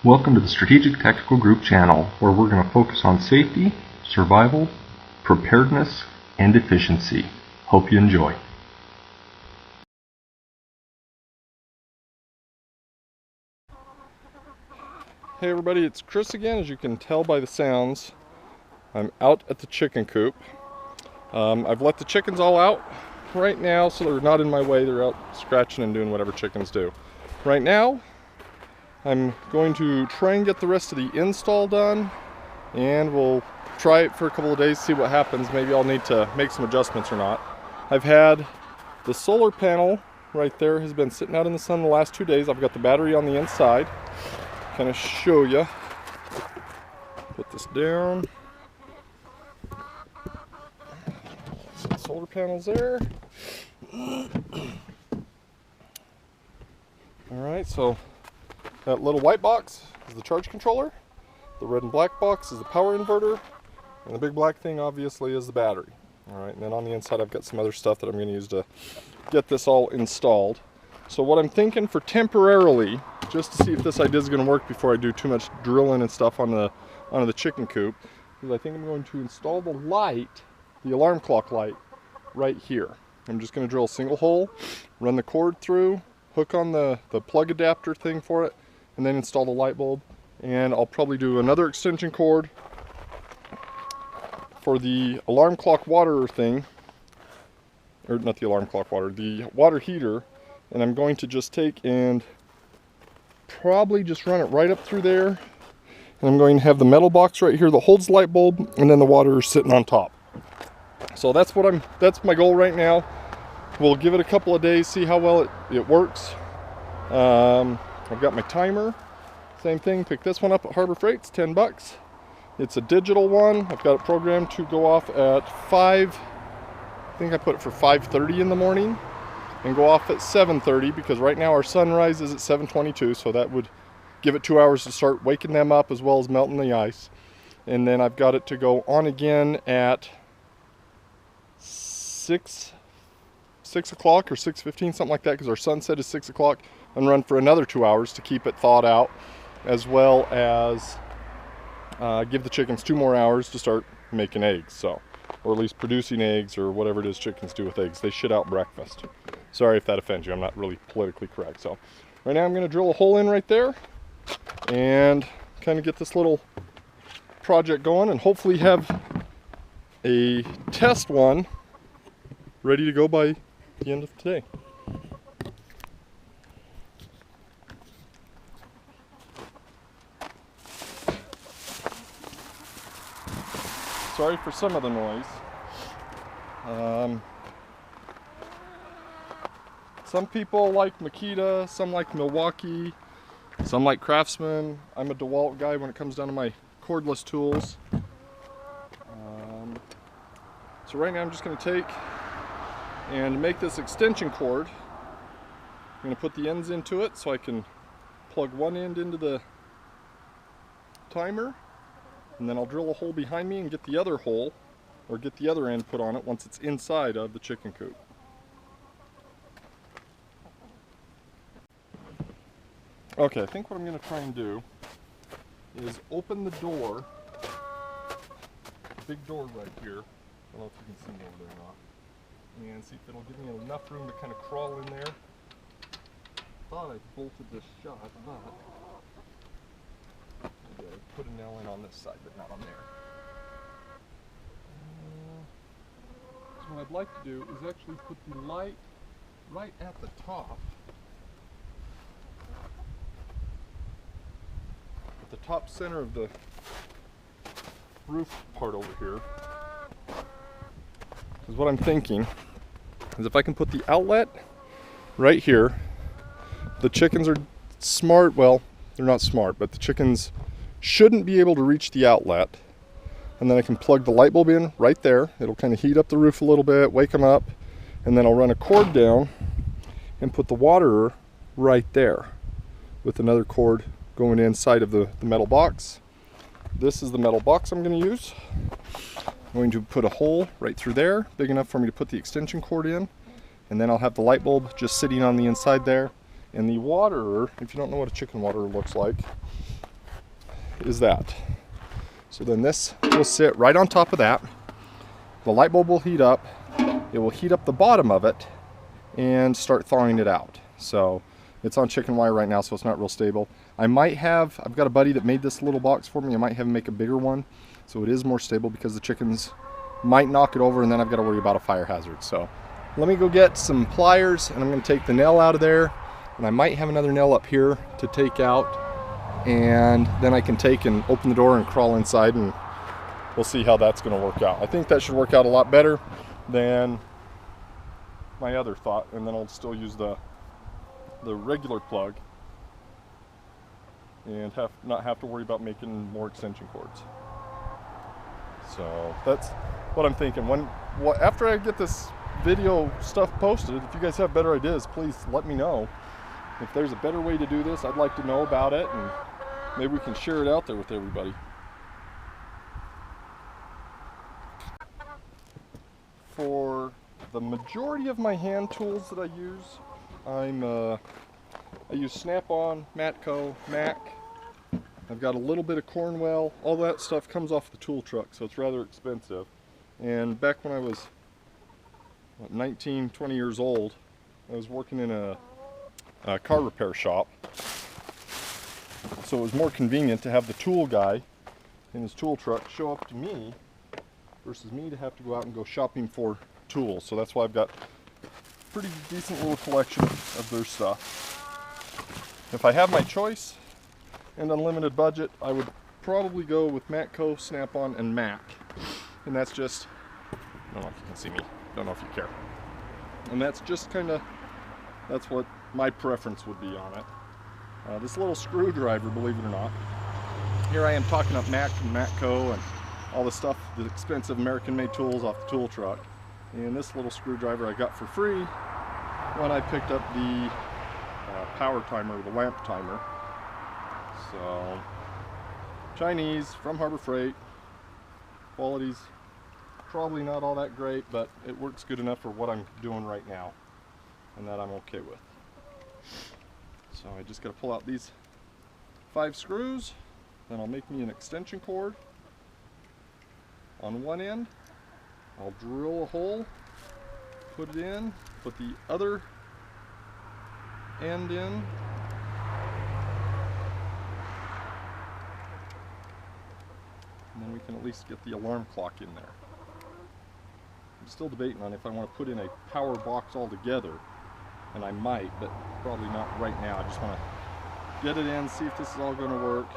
Welcome to the Strategic Tactical Group channel, where we're going to focus on safety, survival, preparedness, and efficiency. Hope you enjoy. Hey everybody, it's Chris again. As you can tell by the sounds, I'm out at the chicken coop. I've let the chickens all out right now, so they're not in my way. They're out scratching and doing whatever chickens do. Right now, I'm going to try and get the rest of the install done, and we'll try it for a couple of days, see what happens. Maybe I'll need to make some adjustments or not. I've had the solar panel right there has been sitting out in the sun the last 2 days. I've got the battery on the inside. Kind of show you. Put this down. Some solar panels there. Alright, so that little white box is the charge controller. The red and black box is the power inverter. And the big black thing obviously is the battery. Alright, and then on the inside I've got some other stuff that I'm going to use to get this all installed. So what I'm thinking for temporarily, just to see if this idea is going to work before I do too much drilling and stuff onto the chicken coop, is I think I'm going to install the light, the alarm clock light, right here. I'm just going to drill a single hole, run the cord through, hook on the plug adapter thing for it, and then install the light bulb. And I'll probably do another extension cord for the alarm clock water thing, or not the alarm clock water, the water heater. And I'm going to just take and probably just run it right up through there. And I'm going to have the metal box right here that holds the light bulb, and then the water is sitting on top. So that's my goal right now. We'll give it a couple of days, see how well it works. I've got my timer. Same thing, pick this one up at Harbor Freight, it's 10 bucks. It's a digital one. I've got it programmed to go off at 5, I think I put it for 5:30 in the morning. And go off at 7:30, because right now our sunrise is at 7:22, so that would give it 2 hours to start waking them up as well as melting the ice. And then I've got it to go on again at 6 o'clock or 6:15, something like that, because our sunset is 6 o'clock, and run for another 2 hours to keep it thawed out, as well as give the chickens 2 more hours to start making eggs, so, or at least producing eggs, or whatever it is chickens do with eggs. They shit out breakfast. Sorry if that offends you, I'm not really politically correct. So right now I'm going to drill a hole in right there and kind of get this little project going, and hopefully have a test one ready to go by the end of today. Sorry for some of the noise. Some people like Makita, some like Milwaukee, some like Craftsman. I'm a DeWalt guy when it comes down to my cordless tools. So right now I'm just going to take and make this extension cord. I'm going to put the ends into it so I can plug one end into the timer, and then I'll drill a hole behind me and get the other hole, or get the other end put on it once it's inside of the chicken coop. Okay, I think what I'm going to try and do is open the door, the big door right here. I don't know if you can see me over there or not. And see if it'll give me enough room to kind of crawl in there. Thought I bolted this shut, but maybe I put a nail in on this side, but not on there. So what I'd like to do is actually put the light right at the top. The top center of the roof part over here is what I'm thinking, is if I can put the outlet right here. The chickens are smart, well, they're not smart, but the chickens shouldn't be able to reach the outlet, and then I can plug the light bulb in right there. It'll kind of heat up the roof a little bit, wake them up, and then I'll run a cord down and put the waterer right there with another cord going inside of the metal box. This is the metal box I'm going to use. I'm going to put a hole right through there, big enough for me to put the extension cord in, and then I'll have the light bulb just sitting on the inside there. And the waterer, if you don't know what a chicken waterer looks like, is that. So then this will sit right on top of that. The light bulb will heat up. It will heat up the bottom of it and start thawing it out. So it's on chicken wire right now, so it's not real stable. I've got a buddy that made this little box for me. I might have him make a bigger one, so it is more stable, because the chickens might knock it over and then I've got to worry about a fire hazard. So let me go get some pliers and I'm going to take the nail out of there, and I might have another nail up here to take out, and then I can take and open the door and crawl inside, and we'll see how that's going to work out. I think that should work out a lot better than my other thought, and then I'll still use the regular plug and not have to worry about making more extension cords. So that's what I'm thinking. After I get this video stuff posted, if you guys have better ideas, please let me know. If there's a better way to do this, I'd like to know about it, and maybe we can share it out there with everybody. For the majority of my hand tools that I use, I use Snap-on, Matco, Mac. I've got a little bit of Cornwell. All that stuff comes off the tool truck, so it's rather expensive. And back when I was 19, 20 years old, I was working in a car repair shop. So it was more convenient to have the tool guy in his tool truck show up to me versus me to have to go out and go shopping for tools. So that's why I've got a pretty decent little collection of their stuff. If I have my choice and unlimited budget, I would probably go with Matco, Snap-on, and Mac. And that's just, I don't know if you can see me, don't know if you care. And that's just that's what my preference would be on it. This little screwdriver, believe it or not, here I am talking up Mac and Matco and all the stuff, the expensive American-made tools off the tool truck. And this little screwdriver I got for free when I picked up the power timer, the lamp timer. So, Chinese, from Harbor Freight. Quality's probably not all that great, but it works good enough for what I'm doing right now, and that I'm okay with. So I just got to pull out these 5 screws, then I'll make me an extension cord on one end. I'll drill a hole, put it in, put the other end in, and then we can at least get the alarm clock in there. I'm still debating on if I want to put in a power box altogether, and I might, but probably not right now. I just want to get it in, see if this is all going to work,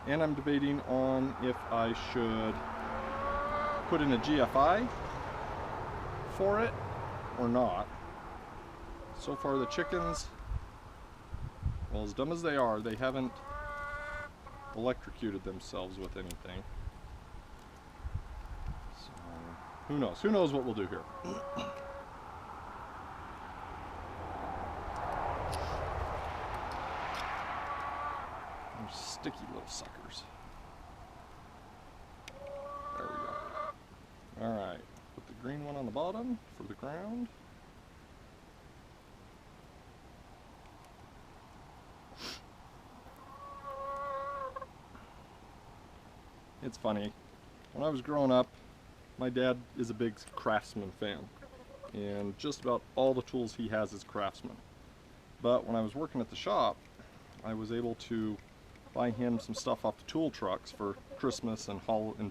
and I'm debating on if I should put in a GFI for it or not. So far the chickens, well, as dumb as they are, they haven't electrocuted themselves with anything. So, who knows? Who knows what we'll do here? They're sticky little suckers. There we go. Alright, put the green one on the bottom for the ground. It's funny, when I was growing up, my dad is a big Craftsman fan, and just about all the tools he has is Craftsman. But when I was working at the shop, I was able to buy him some stuff off the tool trucks for Christmas and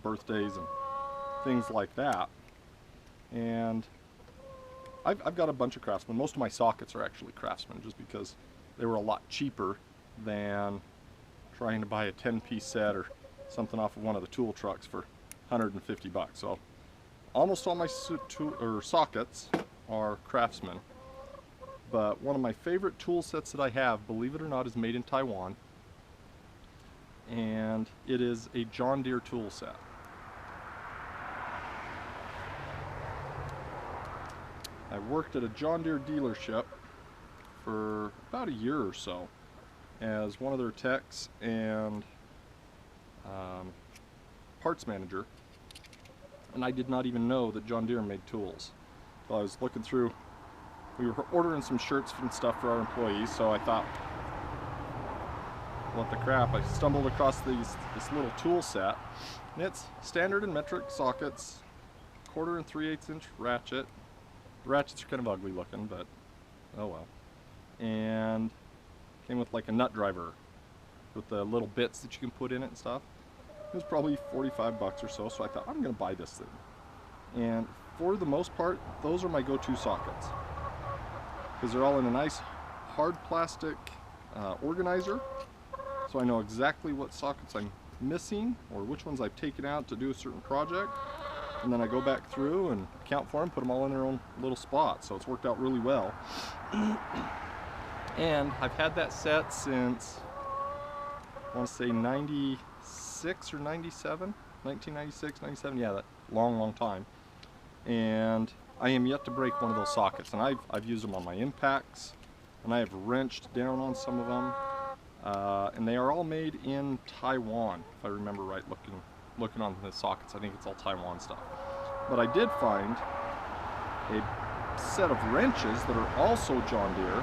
birthdays and things like that. And I've got a bunch of Craftsman. Most of my sockets are actually Craftsman, just because they were a lot cheaper than trying to buy a 10-piece set or something off of one of the tool trucks for 150 bucks. So almost all my sockets are Craftsman. But one of my favorite tool sets that I have, believe it or not, is made in Taiwan. And it is a John Deere tool set. I worked at a John Deere dealership for about a year or so as one of their techs and parts manager, and I did not even know that John Deere made tools. So I was looking through, we were ordering some shirts and stuff for our employees, so I thought, what the crap, I stumbled across this little tool set, and it's standard and metric sockets, 1/4 and 3/8 inch ratchet. The ratchets are kind of ugly looking, but oh well. And came with like a nut driver with the little bits that you can put in it and stuff. It was probably 45 bucks or so, so I thought I'm gonna buy this thing. And for the most part, those are my go-to sockets, because they're all in a nice hard plastic organizer, so I know exactly what sockets I'm missing or which ones I've taken out to do a certain project, and then I go back through and count for them, put them all in their own little spot, so it's worked out really well. And I've had that set since, I want to say 96 or 97, 1996, 97, yeah, that long time. And I am yet to break one of those sockets, and I've used them on my impacts, and I have wrenched down on some of them, and they are all made in Taiwan, if I remember right, looking on the sockets. I think it's all Taiwan stuff. But I did find a set of wrenches that are also John Deere,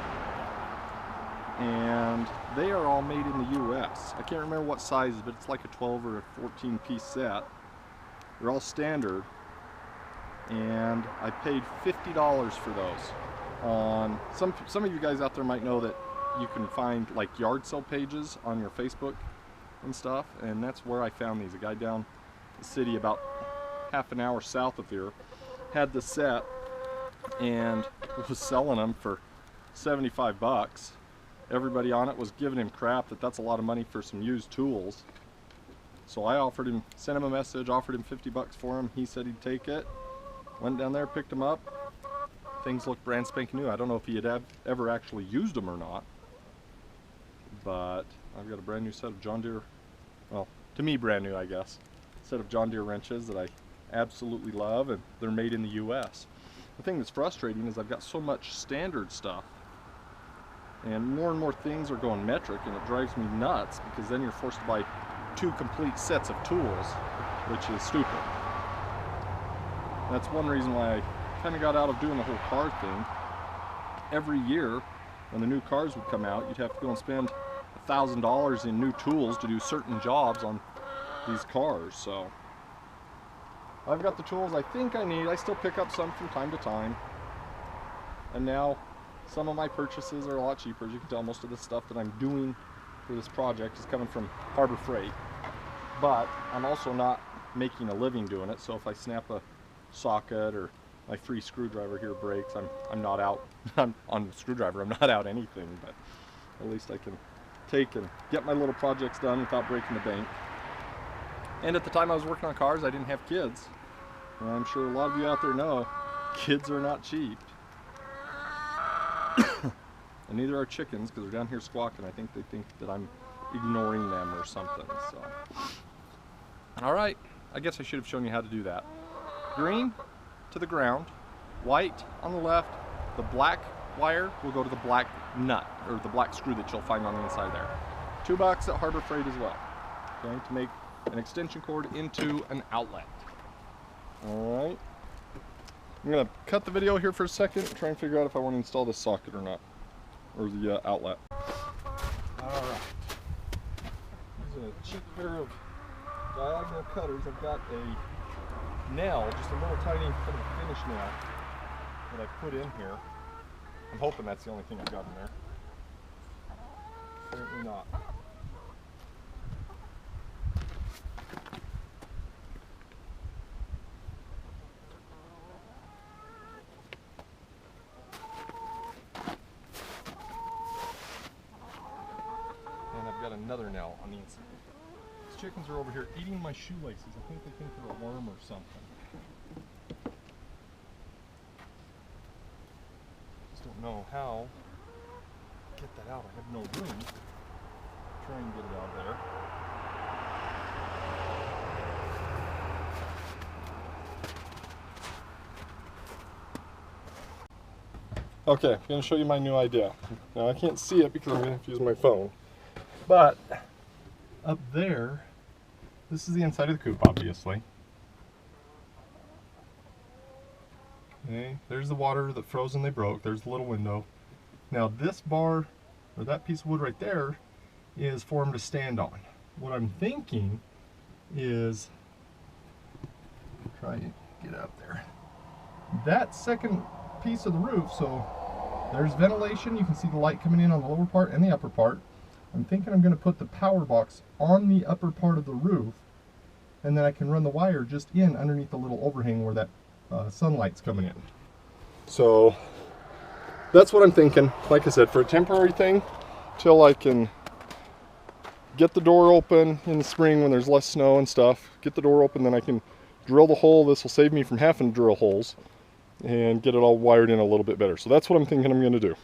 and they are all made in the US. I can't remember what sizes, but it's like a 12 or a 14 piece set. They're all standard, and I paid $50 for those. Some of you guys out there might know that you can find like yard sale pages on your Facebook and stuff, and that's where I found these. A guy down the city about half an hour south of here had the set and was selling them for 75 bucks. Everybody on it was giving him crap that that's a lot of money for some used tools. So I offered him, sent him a message, offered him 50 bucks for him. He said he'd take it. Went down there, picked them up. Things looked brand spanking new. I don't know if he had ever actually used them or not, but I've got a brand new set of John Deere, well, to me brand new I guess, set of John Deere wrenches that I absolutely love, and they're made in the US. The thing that's frustrating is I've got so much standard stuff, and more things are going metric, and it drives me nuts, because then you're forced to buy 2 complete sets of tools, which is stupid. That's one reason why I kind of got out of doing the whole car thing. Every year when the new cars would come out, you'd have to go and spend $1,000 in new tools to do certain jobs on these cars. So I've got the tools I think I need. I still pick up some from time to time, and now some of my purchases are a lot cheaper. As you can tell, most of the stuff that I'm doing for this project is coming from Harbor Freight, but I'm also not making a living doing it. So if I snap a socket or my free screwdriver here breaks, I'm not out on the screwdriver. I'm not out anything, but at least I can take and get my little projects done without breaking the bank. And at the time I was working on cars, I didn't have kids, and I'm sure a lot of you out there know kids are not cheap. And neither are chickens, because they're down here squawking. I think they think that I'm ignoring them or something. So, all right, I guess I should have shown you how to do that. Green to the ground, white on the left. The black wire will go to the black nut, or the black screw that you'll find on the inside there. $2 at Harbor Freight as well. Okay, to make an extension cord into an outlet. All right. I'm gonna cut the video here for a second and try and figure out if I want to install this socket or not, or the outlet. All right. Here's a cheap pair of diagonal cutters. I've got a nail, just a little tiny kind of finish nail that I put in here. I'm hoping that's the only thing I've got in there. Apparently not. And I've got another nail on the inside. These chickens are over here eating my shoelaces. I think they think they're a worm or something. Just don't know how to get that out. I have no room to try and get it out of there. Okay, I'm going to show you my new idea. Now I can't see it because I'm going to have to use my phone. But up there, this is the inside of the coop, obviously. Okay, there's the water that froze and they broke. There's the little window. Now this bar, or that piece of wood right there, is for them to stand on. What I'm thinking is, try to get up there, that second piece of the roof, so there's ventilation, you can see the light coming in on the lower part and the upper part. I'm thinking I'm going to put the power box on the upper part of the roof, and then I can run the wire just in underneath the little overhang where that sunlight's coming in. So that's what I'm thinking. Like I said, for a temporary thing, till I can get the door open in the spring when there's less snow and stuff, get the door open, then I can drill the hole. This will save me from having to drill holes and get it all wired in a little bit better. So that's what I'm thinking I'm going to do.